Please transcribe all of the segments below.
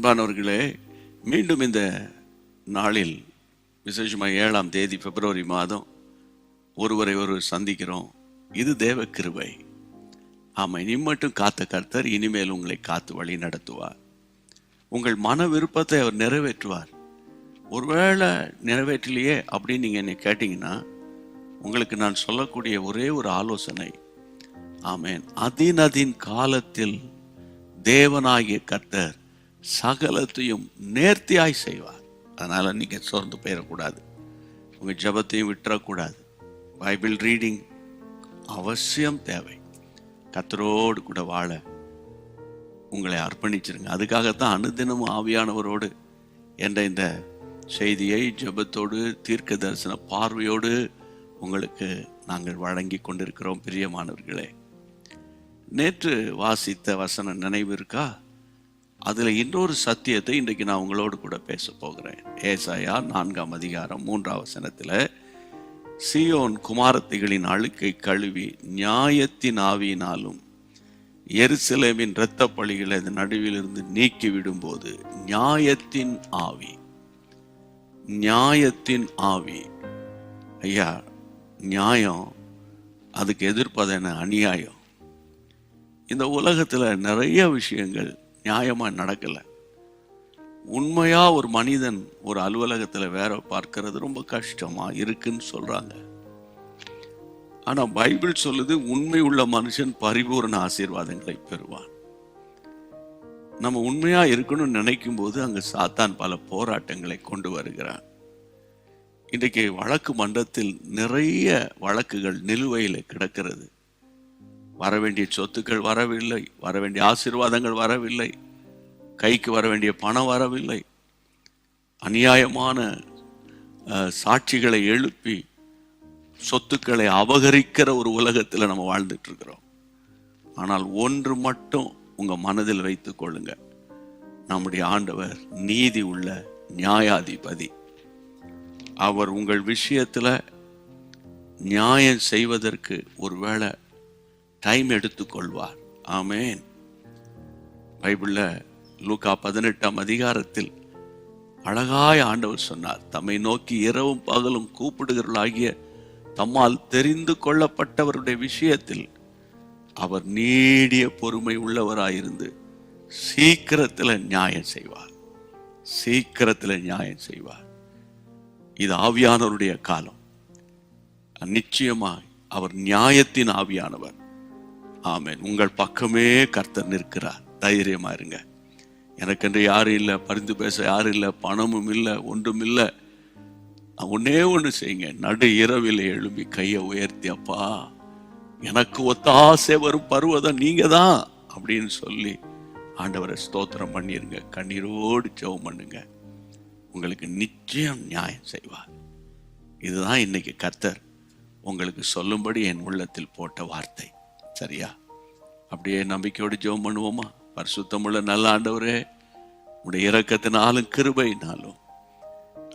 அன்பானவர்களே, மீண்டும் இந்த நாளில் விசேஷமாக 7ஆம் தேதி பிப்ரவரி மாதம் ஒருவரை சந்திக்கிறோம். இது தேவ கிருபை. ஆமாம், இனி மட்டும் காத்த கர்த்தர் இனிமேல் உங்களை காத்து வழி நடத்துவார். உங்கள் மன விருப்பத்தை அவர் நிறைவேற்றுவார். ஒருவேளை நிறைவேற்றலையே அப்படின்னு நீங்கள் என்னை கேட்டிங்கன்னா, உங்களுக்கு நான் சொல்லக்கூடிய ஒரே ஒரு ஆலோசனை, ஆமேன், அதின் காலத்தில் தேவனாகிய கர்த்தர் சகலத்தையும் நேர்த்தியாய் செய்வார். அதனால் நீங்கள் சோர்ந்து போயிடக்கூடாது, உங்கள் ஜெபத்தையும் விட்டுறக்கூடாது. பைபிள் ரீடிங் அவசியம் தேவை. கர்த்தரோடு கூட வாழ உங்களை அர்ப்பணிச்சிருங்க. அதுக்காகத்தான் அனுதினமும் ஆவியானவரோடு என்ற இந்த செய்தியை ஜெபத்தோடு தீர்க்க தரிசன பார்வையோடு உங்களுக்கு நாங்கள் வழங்கி கொண்டிருக்கிறோம். பிரியமானவர்களே, நேற்று வாசித்த வசன நினைவு இருக்கா? அதில் இன்னொரு சத்தியத்தை இன்றைக்கு நான் உங்களோடு கூட பேச போகிறேன். ஏசாயா 4ஆம் அதிகாரம் 3ஆம் வசனத்தில், சீயோன் குமாரத்திகளின் அழுக்கை கழுவி நியாயத்தின் ஆவியினாலும் எருசலேமின் இரத்த பழிகளை அதன் நடுவிலிருந்து நீக்கி விடும்போது, நியாயத்தின் ஆவி, நியாயத்தின் ஆவி. ஐயா, நியாயம், அதுக்கு எதிர்ப்பதான அநியாயம். இந்த உலகத்தில் நிறைய விஷயங்கள் நியாயமாக நடக்கலை. உண்மையாக ஒரு மனிதன் ஒரு அலுவலகத்தில் வேலை பார்க்கறது ரொம்ப கஷ்டமாக இருக்குன்னு சொல்கிறாங்க. ஆனால் பைபிள் சொல்லுது, உண்மை உள்ள மனுஷன் பரிபூர்ண ஆசீர்வாதங்களை பெறுவான். நம்ம உண்மையாக இருக்கணும்னு நினைக்கும் போது அங்கே சாத்தான் பல போராட்டங்களை கொண்டு வருகிறான். இன்றைக்கு வழக்கு மன்றத்தில் நிறைய வழக்குகள் நிலுவையில் கிடக்கிறது. வரவேண்டிய சொத்துக்கள் வரவில்லை, வரவேண்டிய ஆசீர்வாதங்கள் வரவில்லை, கைக்கு வர வேண்டிய பணம் வரவில்லை. அநியாயமான சாட்சிகளை எழுப்பி சொத்துக்களை அபகரிக்கிற ஒரு உலகத்தில் நம்ம வாழ்ந்துட்டு இருக்கிறோம். ஆனால் ஒன்று மட்டும் உங்க மனதில் வைத்துக் கொள்ளுங்க, நம்முடைய ஆண்டவர் நீதி உள்ள நியாயாதிபதி. அவர் உங்கள் விஷயத்துல நியாயம் செய்வதற்கு ஒருவேளை டைம் எடுத்துக்கொள்வார். ஆமேன். பைபிள்ல லூக்கா 18ஆம் அதிகாரத்தில் அழகாய் ஆண்டவர் சொன்னார், தம்மை நோக்கி இரவும் பகலும் கூப்பிடுகிறவர்களாகிய தம்மால் தெரிந்து கொள்ளப்பட்டவருடைய விஷயத்தில் அவர் நீடிய பொறுமை உள்ளவராயிருந்து சீக்கிரத்தில் நியாயம் செய்வார், சீக்கிரத்தில் நியாயம் செய்வார். இது ஆவியானவருடைய காலம். நிச்சயமாய் அவர் நியாயத்தின் ஆவியானவர். ஆமேன். உங்கள் பக்கமே கர்த்தர் நிற்கிறார். தைரியமா இருங்க. எனக்கென்று யாரும் இல்லை, பரிந்து பேச யாரும் இல்லை, பணமும் இல்லை, ஒன்றும் இல்லை. ஒன்னே ஒன்று செய்யுங்க, நடு இரவில் எழும்பி கையை உயர்த்தி, அப்பா எனக்கு ஒத்தாசை வரும் பருவதம் நீங்க தான் அப்படின்னு சொல்லி ஆண்டவரை ஸ்தோத்திரம் பண்ணிருங்க. கண்ணீரோடு ஜெபம் பண்ணுங்க. உங்களுக்கு நிச்சயம் நியாயம் செய்வார். இதுதான் இன்னைக்கு கர்த்தர் உங்களுக்கு சொல்லும்படி என் உள்ளத்தில் போட்ட வார்த்தை. சரியா? அப்படியே நம்பிக்கையோடு ஜெபம் பண்ணுவோமா? பரிசுத்தமுள்ள நல்ல ஆண்டவரே, உடைய இரக்கத்தினாலும் கிருபையினாலும்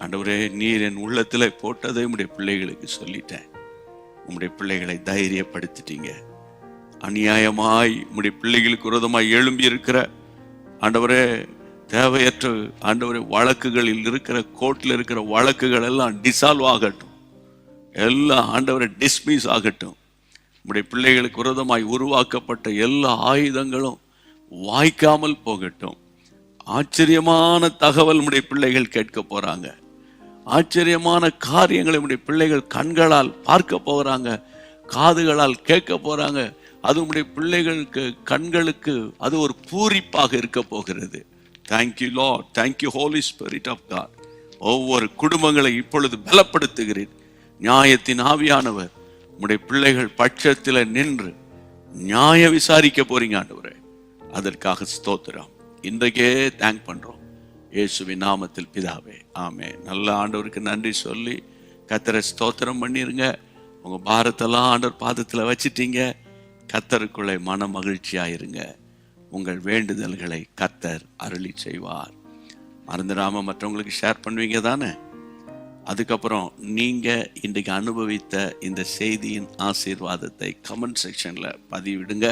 ஆண்டவரே, நீர் என் உள்ளத்தில் போட்டதை உடைய பிள்ளைகளுக்கு சொல்லிட்டேன். உம்முடைய பிள்ளைகளை தைரியப்படுத்திட்டீங்க. அநியாயமாய் உம்முடைய பிள்ளைகளுக்கு விரோதமாய் எழும்பி இருக்கிற ஆண்டவரே, தேவையற்ற ஆண்டவரே வழக்குகளில் இருக்கிற, கோர்ட்டில் இருக்கிற வழக்குகள் எல்லாம் டிசால்வ் ஆகட்டும், எல்லாம் ஆண்டவரை டிஸ்மிஸ் ஆகட்டும். உம்முடைய பிள்ளைகளுக்கு விரோதமாய் உருவாக்கப்பட்ட எல்லா ஆயுதங்களும் வாய்க்காமல் போகட்டும். ஆச்சரியமான தகவல் உம்முடைய பிள்ளைகள் கேட்க போறாங்க. ஆச்சரியமான காரியங்களை உம்முடைய பிள்ளைகள் கண்களால் பார்க்க போகிறாங்க, காதுகளால் கேட்க போறாங்க. அது உம்முடைய பிள்ளைகளுக்கு கண்களுக்கு அது ஒரு பூரிப்பாக இருக்க போகிறது. Thank you Lord, thank you Holy Spirit of God. ஒவ்வொரு குடும்பங்களை இப்பொழுது பலப்படுத்துகிறேன். நியாயத்தின் ஆவியானவர் உம்முடைய பிள்ளைகள் பட்சத்தில் நின்று நியாய விசாரிக்க போறீங்க ஆண்டவரே. அதற்காக ஸ்தோத்திரம். இன்றைக்கே தேங்க் பண்றோம் இயேசுவின் நாமத்தில் பிதாவே, ஆமென். நல்ல ஆண்டவருக்கு நன்றி சொல்லி கர்த்தரை ஸ்தோத்திரம் பண்ணிருங்க. உங்க பாரத்தெல்லாம் ஆண்டவர் பாதத்தில் வச்சிட்டீங்க. கர்த்தருக்குள்ளே மன மகிழ்ச்சியாயிருங்க. உங்கள் வேண்டுதல்களை கர்த்தர் அருளி செய்வார். மறந்துடாம மற்றவங்களுக்கு ஷேர் பண்ணுவீங்க தானே? அதுக்கப்புறம் நீங்க இன்றைக்கு அனுபவித்த இந்த செய்தியின் ஆசீர்வாதத்தை கமெண்ட் செக்ஷன்ல பதிவிடுங்க.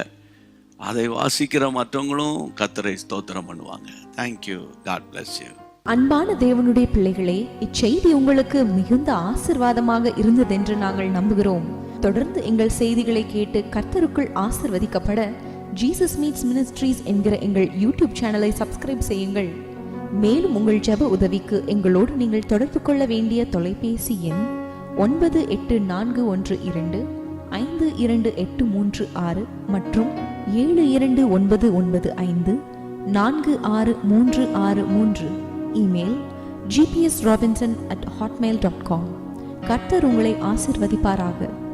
அதை வாசிக்கிற மற்றவங்களும் கர்த்தரை ஸ்தோத்திரம் பண்ணுவாங்க. தேங்க்யூ. God bless you. அன்பான தேவனுடைய பிள்ளைகளே, இச்செய்தி உங்களுக்கு மிகுந்த ஆசீர்வாதமாக இருந்ததென்று நாங்கள் நம்புகிறோம். தொடர்ந்து எங்கள் செய்திகளை கேட்டு கர்த்தருக்குள் ஆசீர்வதிக்கப்பட ஜீசஸ் மீட்ஸ் மினிஸ்ட்ரீஸ் என்கிற எங்கள் யூடியூப் சேனலை சப்ஸ்கிரைப் செய்யுங்கள். மேலும் உங்கள் ஜெப உதவிக்கு எங்களோடு நீங்கள் தொடர்பு கொள்ள வேண்டிய தொலைபேசி எண் 9842252836 மற்றும் 7299546363. Email gpsrobinson@hotmail.com. கர்த்தர் உங்களை ஆசீர்வதிப்பாராக.